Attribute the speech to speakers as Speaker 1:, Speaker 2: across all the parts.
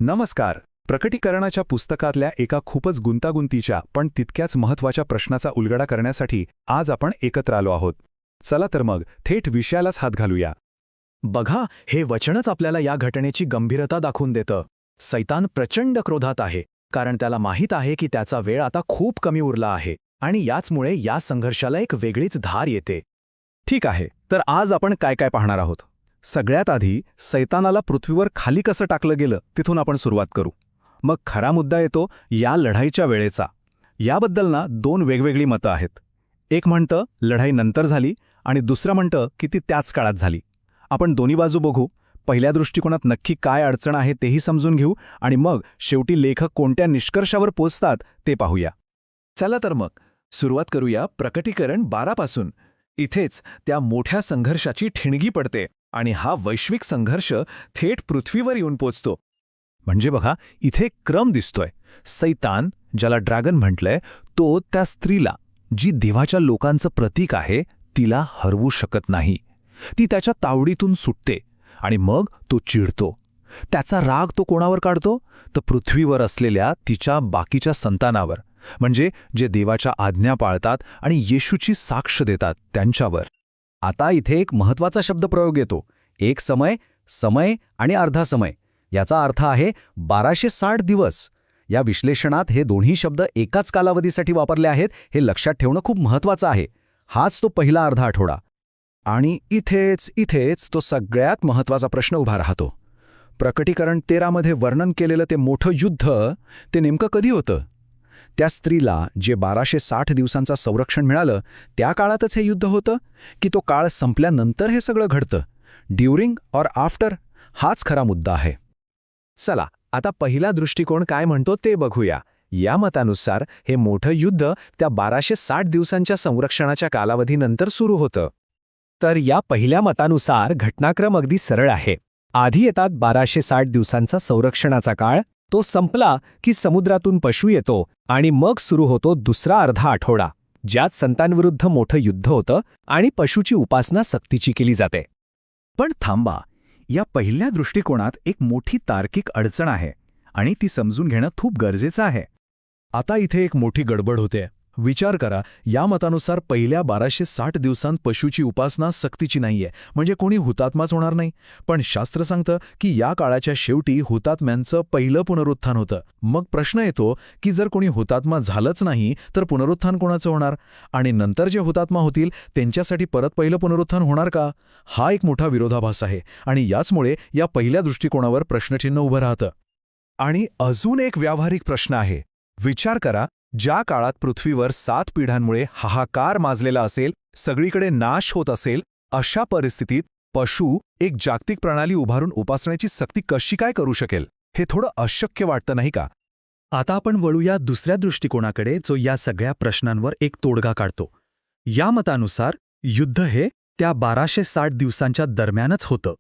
Speaker 1: नमस्कार. प्रकटीकरणाच्या पुस्तकातल्या एका खूपच गुंतागुंतीच्या पण तितक्याच महत्त्वाच्या प्रश्नाचा उलगडा करण्यासाठी आज आपण एकत्र आलो आहोत. चला तर मग थेट विषयालाच हात घालूया.
Speaker 2: बघा, हे वचनच आपल्याला या घटनेची गंभीरता दाखवून देतं. सैतान प्रचंड क्रोधात आहे, कारण त्याला माहीत आहे की त्याचा वेळ आता खूप कमी उरला आहे आणि याचमुळे या संघर्षाला एक वेगळीच धार येते.
Speaker 3: ठीक आहे, तर आज आपण काय काय पाहणार आहोत. सगळ्यात आधी सैतानाला पृथ्वीवर खाली कसं टाकलं गेलं तिथून आपण सुरुवात करू. मग खरा मुद्दा येतो या लढाईच्या वेळेचा. याबद्दल दोन वेगवेगळी मतं आहेत. एक म्हणतं लढाई नंतर झाली आणि दुसरं म्हणतं की ती त्याच काळात झाली. आपण दोन्ही बाजू बघू. पहिल्या दृष्टिकोनात नक्की काय अडचण आहे तेही समजून घेऊ आणि मग शेवटी लेखक कोणत्या निष्कर्षावर पोचतात ते पाहूया.
Speaker 2: चला तर मग सुरुवात करूया प्रकटीकरण 12 पासून. इथेच त्या मोठ्या संघर्षाची ठिणगी पडते आणि हा वैश्विक संघर्ष थेट पृथ्वीवर येऊन पोचतो.
Speaker 3: म्हणजे बघा, इथे एक क्रम दिसतोय. सैतान, ज्याला ड्रॅगन म्हटलंय, तो त्या स्त्रीला, जी देवाच्या लोकांचं प्रतीक आहे, तिला हरवू शकत नाही. ती त्याच्या तावडीतून सुटते आणि मग तो चिडतो. त्याचा राग तो कोणावर काढतो? तर पृथ्वीवर असलेल्या तिच्या बाकीच्या संतानावर, म्हणजे जे देवाच्या आज्ञा पाळतात आणि येशूची साक्ष देतात त्यांच्यावर. आता इथे एक महत्त्वाचा शब्दप्रयोग येतो. एक समय, समय आणि अर्धा समय. याचा अर्थ आहे 1260 दिवस. या विश्लेषणात हे दोन्ही शब्द एकाच कालावधीसाठी वापरले आहेत हे लक्षात ठेवणं खूप महत्त्वाचं आहे. हाच तो पहिला अर्धा आठवडा.
Speaker 2: आणि इथेच तो सगळ्यात महत्त्वाचा प्रश्न उभा राहतो. प्रकटीकरण 13 मध्ये वर्णन केलेलं ते मोठं युद्ध, ते नेमकं कधी होतं? त्या स्त्रीला जे 1260 दिवसांचं संरक्षण मिळालं त्या काळातच हे युद्ध होतं, की तो काळ संपल्यानंतर हे सगळं घडतं? During or after? हाच खरा मुद्दा आहे. चला आता पहिला दृष्टिकोन काय म्हणतो ते बघूया. या मतानुसार हे मोठं युद्ध त्या 1260 दिवसांच्या संरक्षणाच्या कालावधीनंतर सुरू होतं.
Speaker 3: तर या पहिल्या मतानुसार घटनाक्रम अगदी सरळ आहे. आधी येतात 1260 दिवसांचा संरक्षणाचा काळ. तो संपला की समुद्रातून पशु येतो आणि मग सुरू होतो दुसरा अर्धा आठवडा, ज्यात संतांविरुद्ध मोठं युद्ध होतं आणि पशुची उपासना सक्तीची केली जाते.
Speaker 1: पण थांबा, या पहिल्या दृष्टिकोनात एक मोठी तार्किक अडचण आहे आणि ती समजून घेणं खूप गरजेचं आहे.
Speaker 4: आता इथे एक मोठी गडबड होते. विचार करा, या मतानुसार पहिल्या 1260 दिवसांत पशुची उपासना सक्तीची नाहीये, म्हणजे कोणी हुतात्माच होणार नाही. पण शास्त्र सांगतं की या काळाच्या शेवटी हुतात्म्यांचं पहिलं पुनरुत्थान होतं. मग प्रश्न येतो की जर कोणी हुतात्मा झालंच नाही तर पुनरुत्थान कोणाचं होणार? आणि नंतर जे हुतात्मा होतील त्यांच्यासाठी परत पहिलं पुनरुत्थान होणार का? हा एक मोठा विरोधाभास आहे आणि याचमुळे या पहिल्या दृष्टिकोनावर प्रश्नचिन्ह उभं राहतं.
Speaker 2: आणि अजून एक व्यावहारिक प्रश्न आहे. विचार करा, ज्या काळात पृथ्वीवर 7 पिढ्यांमुळे हाहाकार माजलेला असेल, सगळीकडे नाश होत असेल, अशा परिस्थितीत पशु एक जागतिक प्रणाली उभारून उपासण्याची सक्ती कशी काय करू शकेल? हे थोडं अशक्य वाटतं नाही का?
Speaker 3: आता आपण वळूया दुसऱ्या दृष्टिकोनाकडे, जो या सगळ्या प्रश्नांवर एक तोडगा काढतो. या मतानुसार युद्ध हे त्या 1260 दिवसांच्या दरम्यानच होतं.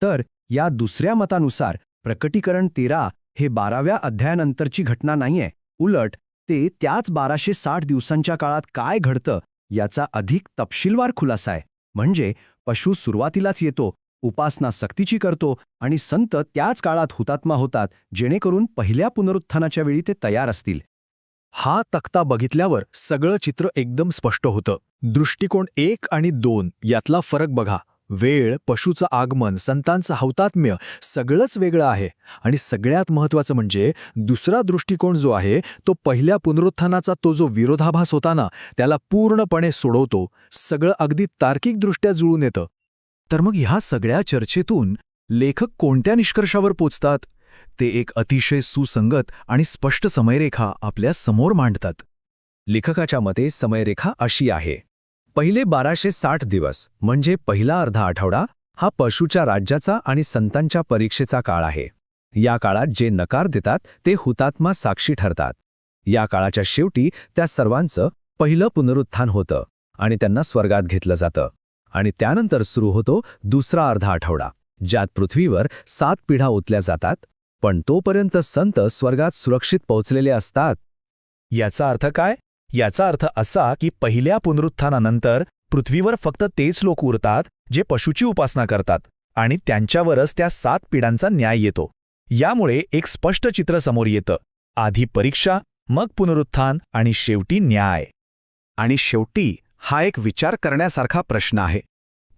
Speaker 2: तर या दुसऱ्या मतानुसार प्रकटीकरण 13 हे 12व्या अध्यायानंतरची घटना नाहीये. उलट ते त्याच 1260 दिवसांच्या काळात काय घडतं याचा अधिक तपशीलवार खुलासा आहे. म्हणजे पशु सुरुवातीलाच येतो, उपासना सक्तीची करतो आणि संत त्याच काळात हुतात्मा होतात, जेणेकरून पहिल्या पुनरुत्थानाच्या वेळी ते तयार असतील.
Speaker 3: हा तक्ता बघितल्यावर सगळं चित्र एकदम स्पष्ट होतं. दृष्टिकोन 1 आणि 2 यातला फरक बघा. वेळ, पशुचं आगमन, संतांचं हौतात्म्य सगळंच वेगळं आहे. आणि सगळ्यात महत्त्वाचं म्हणजे दुसरा दृष्टिकोन जो आहे तो पहिल्या पुनरुत्थानाचा तो जो विरोधाभास होता ना, त्याला पूर्णपणे सोडवतो. सगळं अगदी तार्किकदृष्ट्या जुळून येतं.
Speaker 1: तर मग ह्या सगळ्या चर्चेतून लेखक कोणत्या निष्कर्षावर पोचतात? ते एक अतिशय सुसंगत आणि स्पष्ट समयरेखा आपल्या समोर मांडतात.
Speaker 2: लेखकाच्या मते समयरेखा अशी आहे. पहिले 1260 दिवस म्हणजे पहिला अर्धा आठवडा हा पशुच्या राज्याचा आणि संतांच्या परीक्षेचा काळ आहे. या काळात जे नकार देतात ते हुतात्मा साक्षी ठरतात. या काळाच्या शेवटी त्या सर्वांचं पहिलं पुनरुत्थान होतं आणि त्यांना स्वर्गात घेतलं जातं. आणि त्यानंतर सुरू होतो दुसरा अर्धा आठवडा, ज्यात पृथ्वीवर 7 पिढ्या ओतल्या जातात. पण तोपर्यंत संत स्वर्गात सुरक्षित पोहोचलेले असतात.
Speaker 3: याचा अर्थ काय? याचा अर्थ असा की पहिल्या पुनरुत्थानानंतर पृथ्वीवर फक्त तेच लोक उरतात जे पशुची उपासना करतात आणि त्यांच्यावरच त्या 7 पिढ्यांचा न्याय येतो.
Speaker 4: यामुळे एक स्पष्ट चित्र समोर येतं. आधी परीक्षा, मग पुनरुत्थान आणि शेवटी न्याय.
Speaker 2: आणि शेवटी हा एक विचार करण्यासारखा प्रश्न आहे.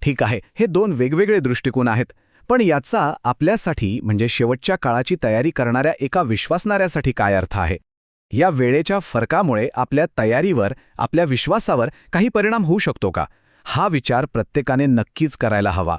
Speaker 2: ठीक आहे, हे दोन वेगवेगळे दृष्टिकोन आहेत, पण याचा आपल्यासाठी म्हणजे शेवटच्या काळाची तयारी करणाऱ्या एका विश्वासणाऱ्यासाठी काय अर्थ आहे? या वेळेच्या फरकामुळे आपल्या तयारीवर, आपल्या विश्वासावर काही परिणाम होऊ शकतो का? हा विचार प्रत्येकाने नक्कीच करायला हवा.